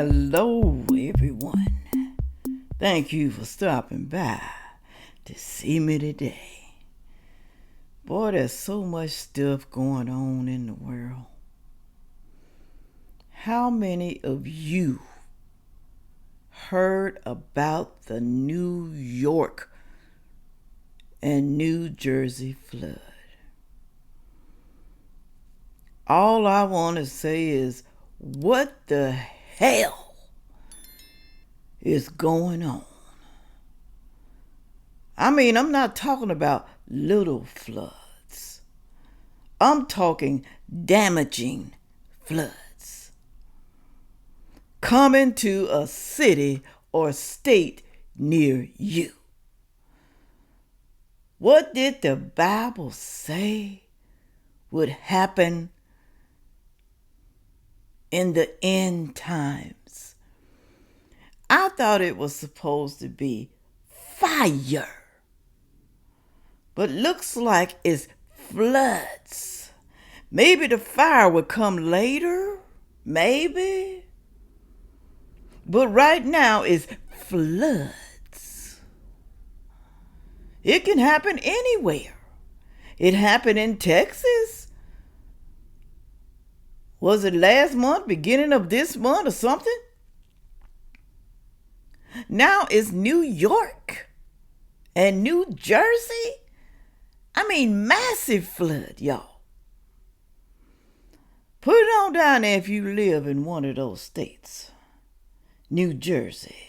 Hello, everyone. Thank you for stopping by to see me today. Boy, there's so much stuff going on in the world. How many of you heard about the New York and New Jersey flood? All I want to say is, what the hell is going on? I mean, I'm not talking about little floods. I'm talking damaging floods. Coming to a city or state near you. What did the Bible say would happen in the end times? I thought it was supposed to be fire, but looks like it's floods. Maybe the fire would come later, maybe. But right now it's floods. It can happen anywhere. It happened in Texas. Was it last month, beginning of this month or something? Now it's New York and New Jersey. I mean, massive flood, y'all. Put it on down there if you live in one of those states. New Jersey,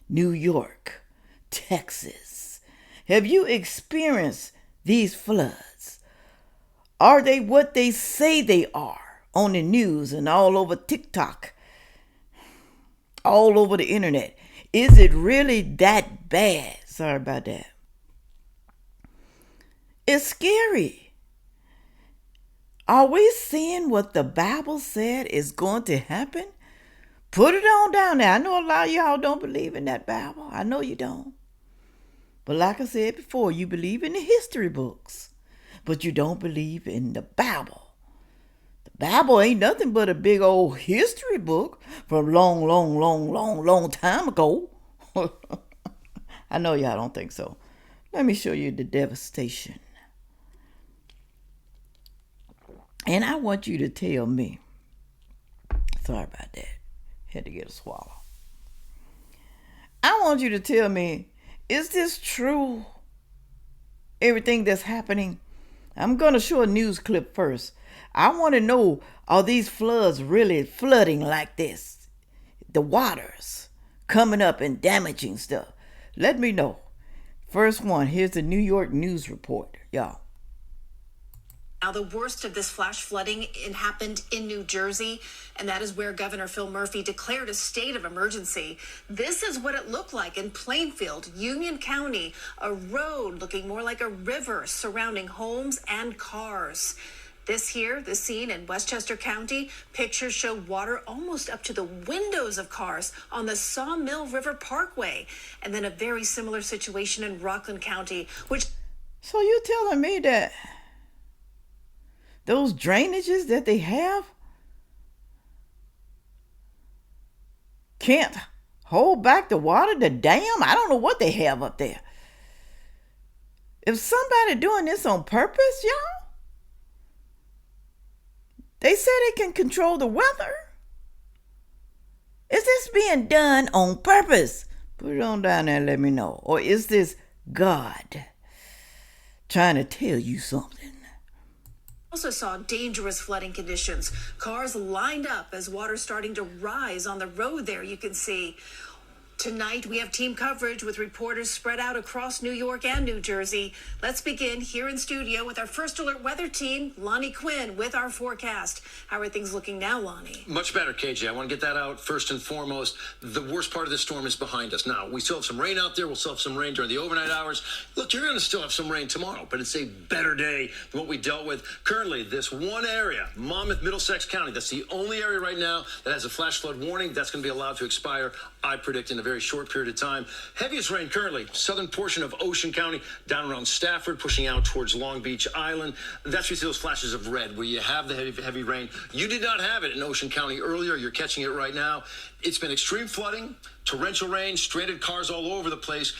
New York, Texas. Have you experienced these floods? Are they what they say they are on the news and all over TikTok, all over the internet? Is it really that bad? Sorry about that. It's scary. Are we seeing what the Bible said is going to happen? Put it on down there. I know a lot of y'all don't believe in that Bible. I know you don't. But like I said before, you believe in the history books, but you don't believe in the Bible. The Bible ain't nothing but a big old history book from long time ago. I know y'all don't think so. Let me show you the devastation. And I want you to tell me. Sorry about that. Had to get a swallow. I want you to tell me, is this true? Everything that's happening? I'm going to show a news clip first. I want to know, are these floods really flooding like this? The waters coming up and damaging stuff. Let me know. First one, here's the New York News Report, y'all. Now, the worst of this flash flooding happened in New Jersey, and that is where Governor Phil Murphy declared a state of emergency. This is what it looked like in Plainfield, Union County, a road looking more like a river surrounding homes and cars. This scene in Westchester County, pictures show water almost up to the windows of cars on the Sawmill River Parkway. And then a very similar situation in Rockland County, which... So you're telling me that those drainages that they have can't hold back the water, the dam? I don't know what they have up there. If somebody doing this on purpose, y'all, they say they can control the weather. Is this being done on purpose? Put it on down there and let me know. Or is this God trying to tell you something? Also saw dangerous flooding conditions. Cars lined up as water starting to rise on the road there, you can see. Tonight, we have team coverage with reporters spread out across New York and New Jersey. Let's begin here in studio with our First Alert weather team, Lonnie Quinn, with our forecast. How are things looking now, Lonnie? Much better, KJ. I want to get that out first and foremost. The worst part of this storm is behind us. Now, we still have some rain out there. We'll still have some rain during the overnight hours. Look, you're going to still have some rain tomorrow, but it's a better day than what we dealt with. Currently, this one area, Monmouth, Middlesex County, that's the only area right now that has a flash flood warning. That's going to be allowed to expire, I predict, in a very short period of time. Heaviest rain currently, southern portion of Ocean County, down around Stafford, pushing out towards Long Beach Island. That's where you see those flashes of red, where you have the heavy rain. You did not have it in Ocean County earlier. You're catching it right now. It's been extreme flooding, torrential rain, stranded cars all over the place.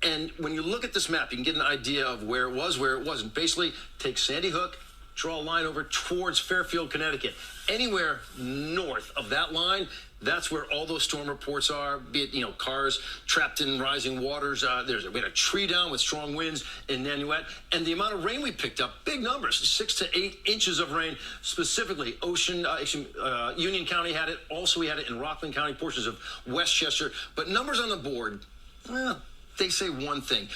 And when you look at this map, you can get an idea of where it was, where it wasn't. Basically, take Sandy Hook, draw a line over towards Fairfield, Connecticut. Anywhere north of that line, that's where all those storm reports are, be it, cars trapped in rising waters. We had a tree down with strong winds in Nanuet. And the amount of rain we picked up, big numbers, 6 to 8 inches of rain, specifically Union County had it. Also, we had it in Rockland County, portions of Westchester. But numbers on the board, well, they say one thing.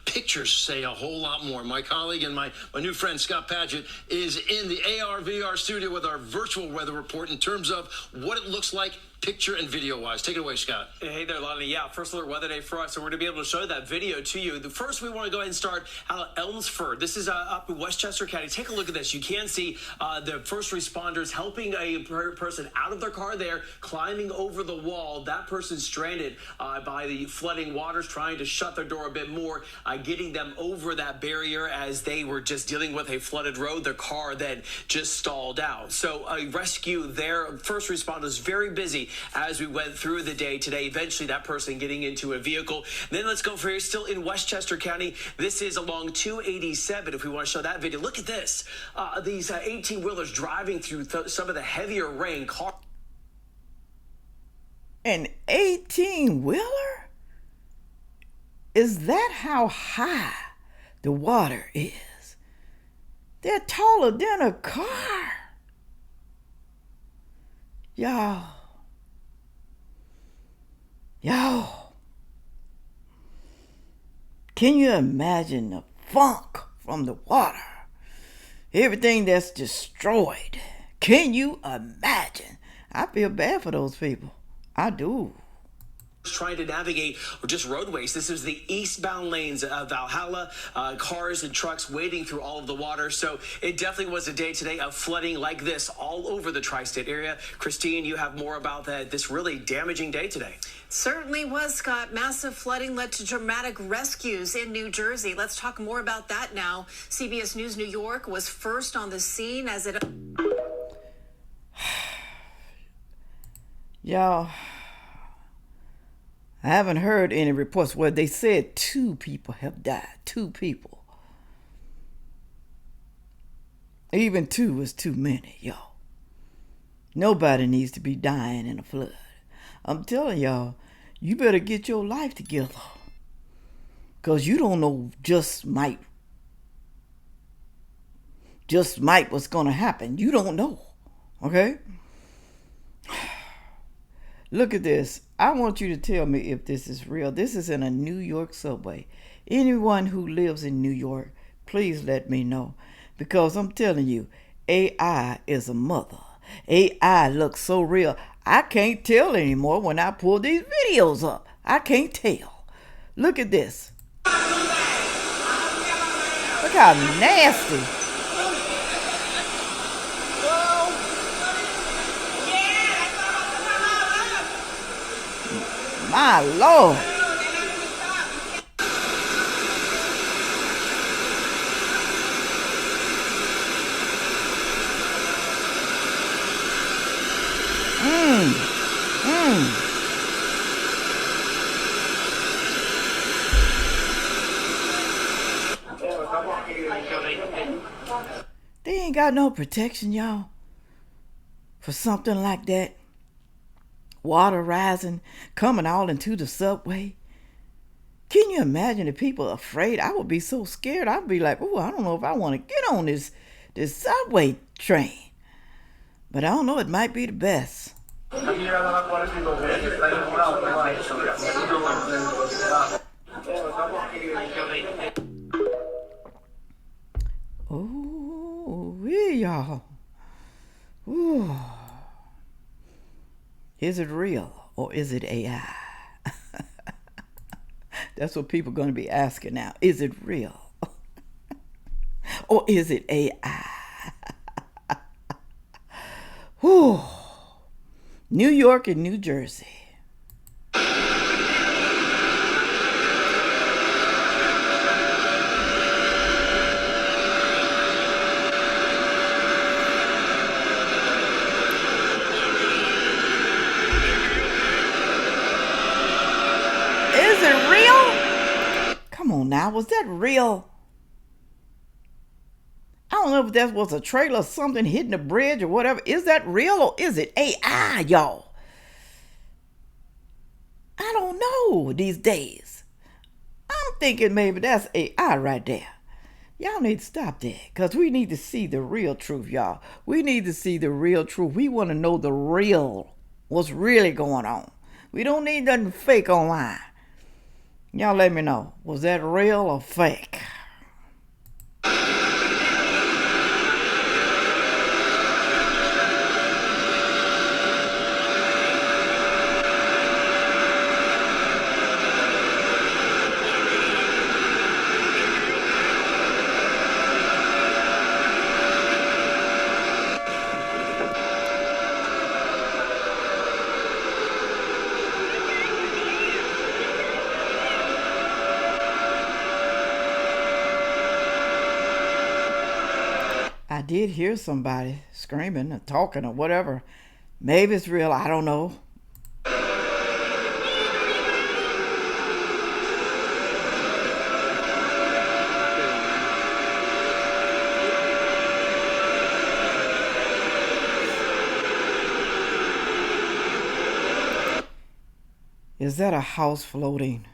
Pictures say a whole lot more. My colleague and my new friend Scott Padgett is in the AR/VR studio with our virtual weather report in terms of what it looks like picture and video wise. Take it away, Scott. Hey there, Lonnie. Yeah, first alert weather day for us, so we're going to be able to show that video to you. First, we want to go ahead and start out at Elmsford. This is up in Westchester County. Take a look at this. You can see the first responders helping a person out of their car there, climbing over the wall. That person's stranded by the flooding waters, trying to shut their door a bit more, getting them over that barrier as they were just dealing with a flooded road. Their car then just stalled out. So a rescue there. First responders very busy as we went through the day today. Eventually, that person getting into a vehicle. Then let's go for here, still in Westchester County. This is along 287. If we want to show that video, look at this. These 18-wheelers driving through some of the heavier rain. An 18-wheeler? Is that how high the water is? They're taller than a car. Y'all, can you imagine the funk from the water? Everything that's destroyed. Can you imagine? I feel bad for those people. I do. Trying to navigate just roadways. This is the eastbound lanes of Valhalla, cars and trucks wading through all of the water. So it definitely was a day today of flooding like this all over the tri-state area. Christine, you have more about this really damaging day today. Certainly was, Scott. Massive flooding led to dramatic rescues in New Jersey. Let's talk more about that now. CBS News New York was first on the scene as it... Y'all, I haven't heard any reports where they said 2 people have died. 2 people. Even 2 is too many, y'all. Nobody needs to be dying in a flood. I'm telling y'all, you better get your life together. Because you don't know just might what's going to happen. You don't know. Okay? Look at this. I want you to tell me if this is real. This is in a New York subway. Anyone who lives in New York, please let me know. Because I'm telling you, AI is a mother. AI looks so real. I can't tell anymore when I pull these videos up. I can't tell. Look at this. Look how nasty. My Lord. They ain't got no protection, y'all, for something like that. Water rising, coming all into the subway. Can you imagine if people are afraid? I would be so scared. I'd be like, oh, I don't know if I want to get on this subway train. But I don't know, it might be the best. Oh, yeah, y'all. Ooh. Is it real or is it AI? That's what people are going to be asking now. Is it real or is it AI? Whew. New York and New Jersey. now, was that real? I don't know if that was a trailer or something hitting the bridge or whatever. Is that real or is it AI, y'all? I don't know these days. I'm thinking maybe that's AI right there. Y'all need to stop that, because we need to see the real truth, y'all. We need to see the real truth. We want to know the real, what's really going on. We don't need nothing fake online. Y'all let me know, was that real or fake? I did hear somebody screaming or talking or whatever. Maybe it's real, I don't know. Is that a house floating?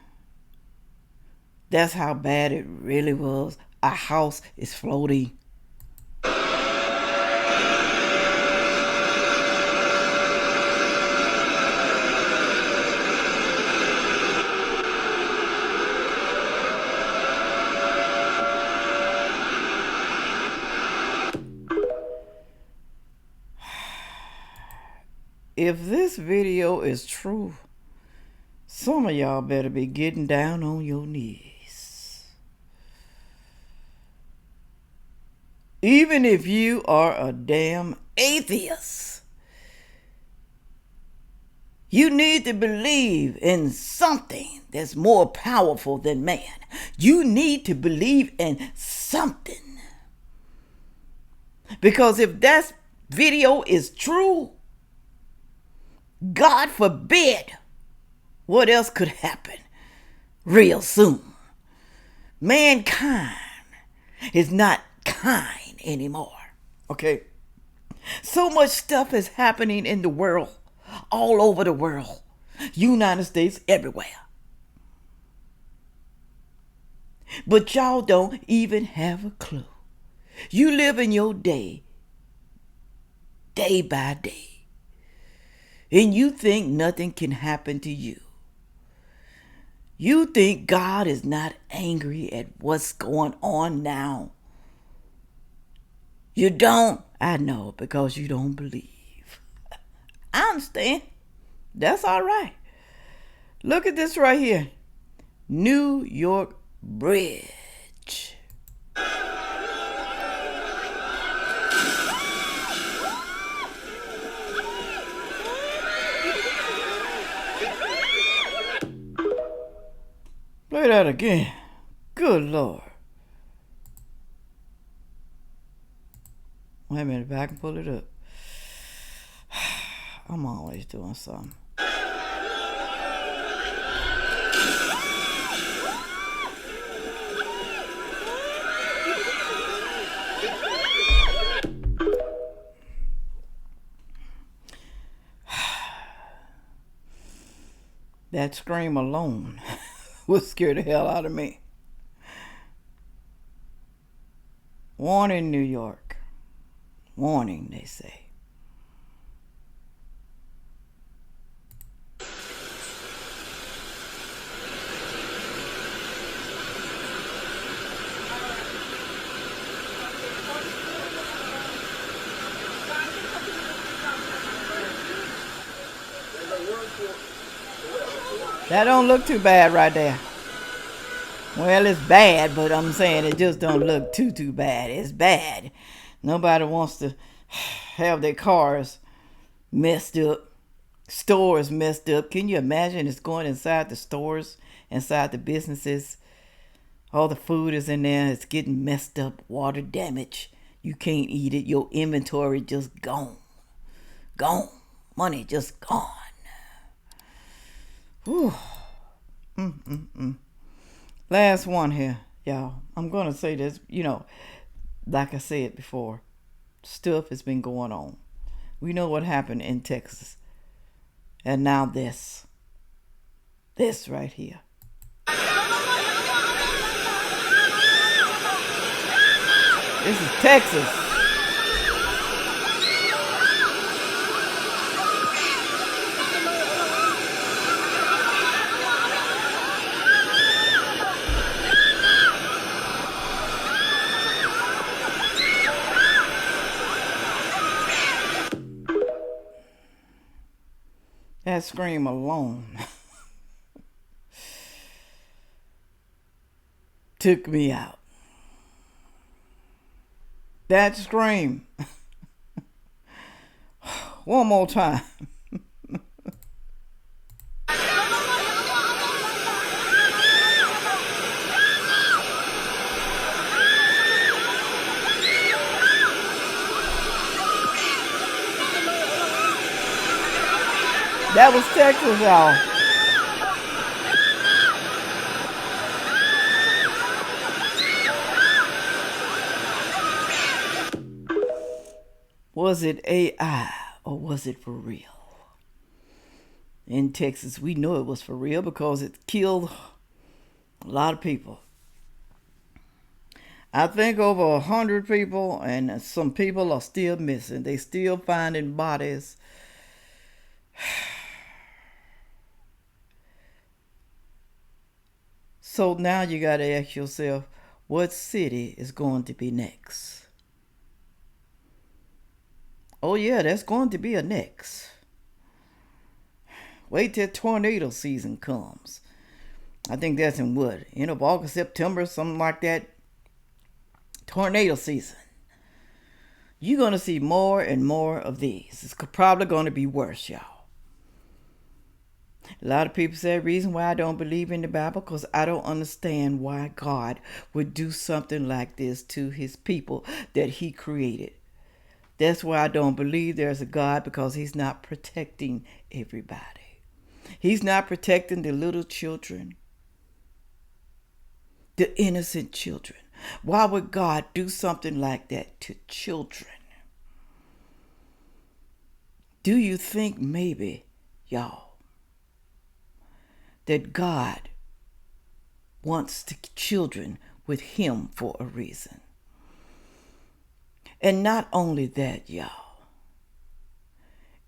That's how bad it really was. A house is floating. If this video is true, some of y'all better be getting down on your knees. Even if you are a damn atheist, you need to believe in something that's more powerful than man. You need to believe in something. Because if that video is true, God forbid, what else could happen real soon? Mankind is not kind anymore. Okay? So much stuff is happening in the world, all over the world, United States, everywhere. But y'all don't even have a clue. You live in your day by day. And you think nothing can happen to you. You think God is not angry at what's going on now. You don't. I know, because you don't believe. I understand. That's all right. Look at this right here. New York Bridge. Play that again. Good Lord. Wait a minute, if I can pull it up. I'm always doing something. That scream alone would scare the hell out of me. Warning, New York. Warning, they say. That don't look too bad right there. Well, it's bad, but I'm saying it just don't look too bad. It's bad. Nobody wants to have their cars messed up, stores messed up. Can you imagine it's going inside the stores, inside the businesses? All the food is in there. It's getting messed up, water damage. You can't eat it. Your inventory just gone. Gone. Money just gone. Whew. Last one here. y'all, I'm going to say this, like I said before, stuff has been going on. We know what happened in Texas. And now this right here. This is Texas. That scream alone took me out. That scream. One more time. That was Texas, y'all. Was it AI or was it for real? In Texas, we know it was for real because it killed a lot of people. I think over 100 people, and some people are still missing. They still finding bodies. So now you got to ask yourself, what city is going to be next? Oh yeah, that's going to be a next. Wait till tornado season comes. I think that's in end of August, September, something like that. Tornado season. You're going to see more and more of these. It's probably going to be worse, y'all. A lot of people say the reason why I don't believe in the Bible because I don't understand why God would do something like this to his people that he created. That's why I don't believe there's a God, because he's not protecting everybody. He's not protecting the little children, the innocent children. Why would God do something like that to children? Do you think maybe, y'all, that God wants the children with him for a reason? And not only that, y'all,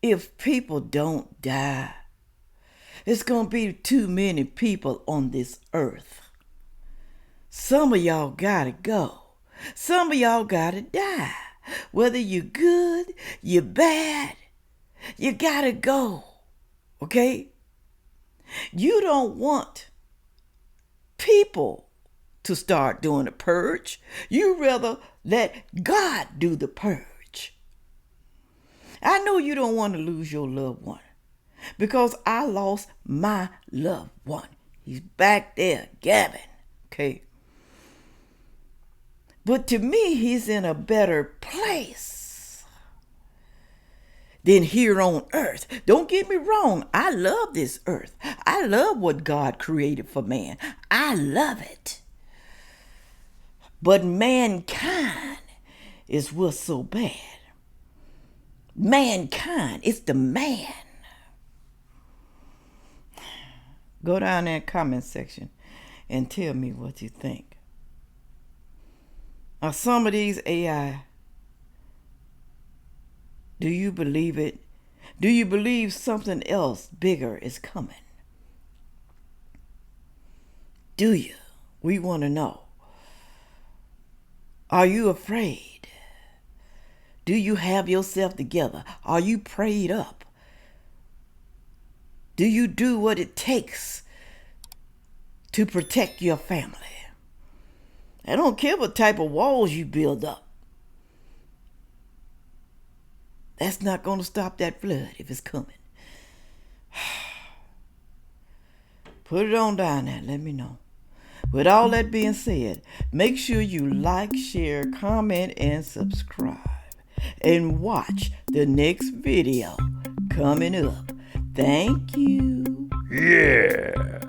if people don't die, it's going to be too many people on this earth. Some of y'all got to go. Some of y'all got to die. Whether you're good, you're bad, you got to go. Okay? You don't want people to start doing the purge. You rather let God do the purge. I know you don't want to lose your loved one, because I lost my loved one. He's back there, Gavin. Okay? But to me, he's in a better place than here on earth. Don't get me wrong. I love this earth. I love what God created for man. I love it. But mankind is what's so bad. Mankind, it's the man. Go down in the comment section and tell me what you think. Are some of these AI, do you believe it? Do you believe something else bigger is coming? Do you? We want to know. Are you afraid? Do you have yourself together? Are you prayed up? Do you do what it takes to protect your family? I don't care what type of walls you build up. That's not going to stop that flood if it's coming. Put it on down there. Let me know. With all that being said, make sure you like, share, comment, and subscribe. And watch the next video coming up. Thank you. Yeah.